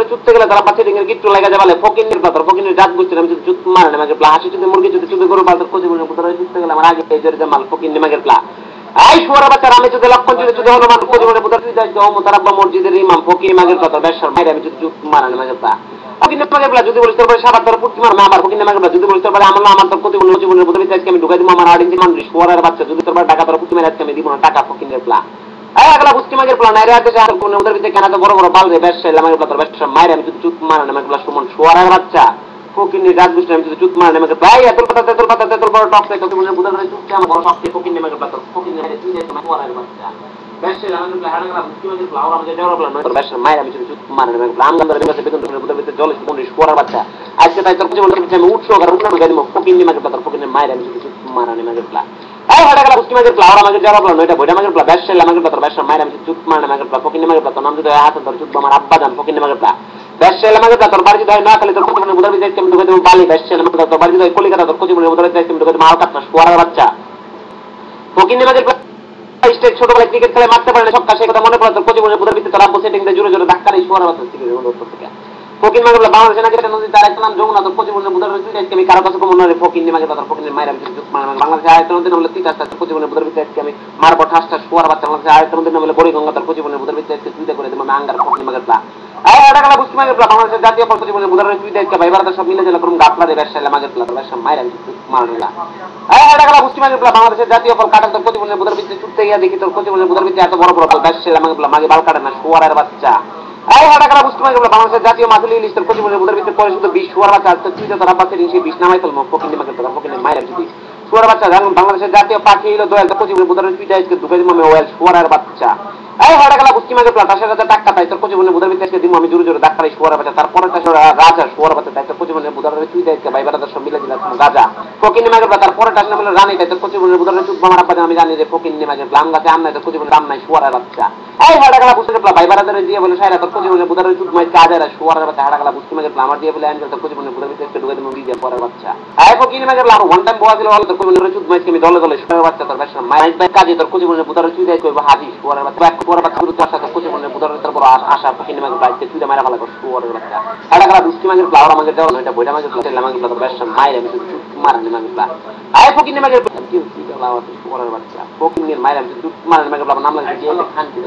ধরে চুটতে গেলে তারা পাচ্ছে ডিঙের গিট্টু লাগা যাবে ফকিনের পাথর ফকিনের জাত বুঝতে আমি যদি চুট মারে আমাকে প্লা হাসি যদি মুরগি যদি চুটে গরু পালতে কোচি মনে ধরে চুটতে গেলে আমার আগে এই যে মাল ফকিন নিমাগের প্লা এই শুয়ার বাচ্চা আমি যদি লক্ষণ যদি যদি হলো মান কোচি মনে বুধার যাই যাও মোতারাব্বা মসজিদের ইমাম ফকির মাগের পাথর বেশর মাইরে আমি যদি চুট মারে আমাকে প্লা ফকিনের মাগের প্লা যদি বলিস তোর পরে সাবাত ধরে পুটকি মার আমার ফকিনের মাগের প্লা যদি বলিস তোর পরে আমার তোর কোচি মনে জীবনের বুধার আজকে আমি ঢুকাই দিব আমার আড়িঞ্চি মানুষ শুয়ারের বাচ্চা যদি তোর পরে টাকা তোর পুটকি মারে আজকে আমি দিব না টাকা ফকিনের প্লা আগলা বুঝকি মাগের প্লা নাই রাতে আর কোন ওদের ভিতরে কেন তো বড় বড় বাল রে ব্যবসা আমাকে প্লা তোর ব্যবসা মাইরে আমি যদি চুট মারে আমাকে প্লা সুমন শুয়ারের বাচ্চা ফকিনের জাত বুঝতে আমি যদি চুট মারে আমাকে ভাই এত বড় টক থেকে তুমি বুধার ধরে চুট আমার বড় সবকে ফকিনের মাগের প্লা তোর ফকিনের হাতে তুই যাই তোমার শুয়ারের বাচ্চা ব্যবসা আমাকে প্লা হাড়া বুঝকি মাগের প্লা আর আমাকে দেওয়ার প্লা তোর ব্যবসা মাইরে আমি যদি চুট মারে আমাকে প্লা আমগান ধরে বেতন বুধার ভিতরে জলে কোন শুয়ারের বাচ্চা আজকে তাই তোর কিছু বলতে আমি উঠছো আর উঠলাম গাড়ি ফকিনের মাগের প্লা তোর ফকিনের মাইরে আমি যদি চুট মারে আমাকে প্লা এই হাড়া বুঝকি মাগের প্লা আর আমাকে দেওয়ার প্লা নয়টা বইটা মাগের প্লা ব্যবসা আমাকে প্লা তোর ব্যবসা মাইরে আমি চুট মারে আমাকে প্লা ফকিনের মাগের প্লা তোর নাম যদি হাতে ধরে চুট আমার আব্বা জান ফকিনের মাগের প্লা ব্যবসা আমাকে প্লা তোর বাড়ি যদি না খালি তোর কোন বুধার ভিতরে আমি ঢুকে দেব বালি ব্যবসা আমাকে তোর বাড়ি যদি কলিকাতা তোর কোচি বুধার ভিতরে আমি ঢুকে দেব মাল কাটনা শুয়ারের বাচ্চা ফকিনের মাগের স্টেট ছোটবেলায় ক্রিকেট খেলে মারতে পারে না সব কাছে কথা মনে পড়ে তোর কোচি বুধার ভিতরে তোর আব্বু সেটিং দিয়ে জোরে জোরে ধাক্কা দিয়ে শুয়ারের বাচ্চা থেকে থেকে ফকির মাগের বাংলাদেশে নাকি নদী তার একটা নাম যমুনা তোর কোচি বুধার ভিতরে আজকে আমি কারো কাছে মনে হয় ফকির মাগের তোর ফকিনের মায়ের আমি চুপ মার বাংলাদেশে আরেকটা নদী নাম তিন চারটা কোচি বুধার ভিতরে আজকে আমি মারবো ঠাসটা শুয়ার বাচ্চা বাংলাদেশে আরেকটা নদী নাম বড়ি গঙ্গা তোর কোচি বুধার ভিতরে আজকে তুইতে করে দেবো আমি আঙ্গার ফকির মাগের প্লা এই আড়াগালা বুঝকি মাগের প্লা বাংলাদেশের জাতীয় ফল কোচি বুধার তুইতে আজকে ভাই বারাদার সব মিলে গেল করুম গাপলা দে ব্যবসা মাগের প্লা তোর ব্যবসা মায়ের আমি চুপ মার নিলা এই আড়াগালা বুঝকি মাগের প্লা বাংলাদেশের জাতীয় ফল কাটা তোর কোচি বুধার ভিতরে চুটতে গিয়ে দেখি তোর কোচি বুধার ভিতরে এত বড় বড় ব্যবসা মাগের প্লা মাগে বাল কাটে না শুয়ারের বাচ্চা এই হাড়াগালা বুঝকি মাগের প্লা বাংলাদেশের জাতীয় মাছলি লিস্টের কোচি বুধার ভিতরে পরে শুধু 20 শুয়ার বাচ্চা আছে তুই তো তোর আব্বা সেদিন সেই 20 নামাই ফেলবো ফকিনের মাগের প্লা ফকিনের মায়ের আমি শুয়ার বাচ্চা বাংলাদেশের জাতীয় পাখি হলো দোয়েল তো কোচি বুধার তুই আজকে ঢুকে দিব আমি ওয়েল শুয়ারের বাচ্চা এই হাড়াগালা বুঝকি মাগের প্লা 10,000 টাকা তাই তোর কোচি বুধার ভিতরে আজকে দিব আমি জোরে জোরে ডাক্তার শুয়ারের বাচ্চা তারপরে রাজা শুয়ার বাচ্চা তাই তোর কোচি বুধার তুই আজকে ভাই বারাদার সব মিলে দিলাম গাজা ফকিনের মাগের প্লা তারপরে টাকা মিলে রানী তাই তোর কোচি বুধার চুপ আমার আব্বা আমি জানি যে ফকিনের মাগের প্লা আম গাছে আম নাই তোর কোচি রাম নাই শুয়ারের বাচ্চা এই হাড়াগালা বুঝকি প্লা ভাই বারাদার দিয়ে বলে সাইরা তোর কোচি বুধার চুপ মাই কাজেরা শুয়ারের বাচ্চা হাড়াগালা বুঝকি মাগের প্লা আমার দিয়ে বলে আনজল তোর কোচি বুধার ভিতরে আজকে ঢুকে দিব বিজে পরের বাচ্চা এই ফকিনের মাগের প্লা ওয়ান টাইম বয়া দিল তোর কোচি বুধার চুপ মাইকে আমি দলে দলে শুয়ারের বাচ্চা তোর ব্যবসা মাইক বাই কাজে তোর কোচি বুধার চুপ দেই কইবা হাজি শুয়ারের বাচ্চা এক শুয়ারের বাচ্চা তোর সাথে কোচি বুধার তোর বড় আশা ফকিনের মাগের প্লা তুই মারা ভালো কর শুয়ারের বাচ্চা হাড়াগালা বুঝকি মাগের প্লা আর আমাকে দেওয়া এটা বইটা মাগের প্লা আমাকে তোর ব্যবসা মাইরে আমি চুপ মারনি মাগের প্লা এই ফকিনের মাগের প্লা কি লাও শুয়ারের বাচ্চা ফকিনের মাইরে আমি চুপ মারনি মাগের প্লা নাম লাগে যে খানকে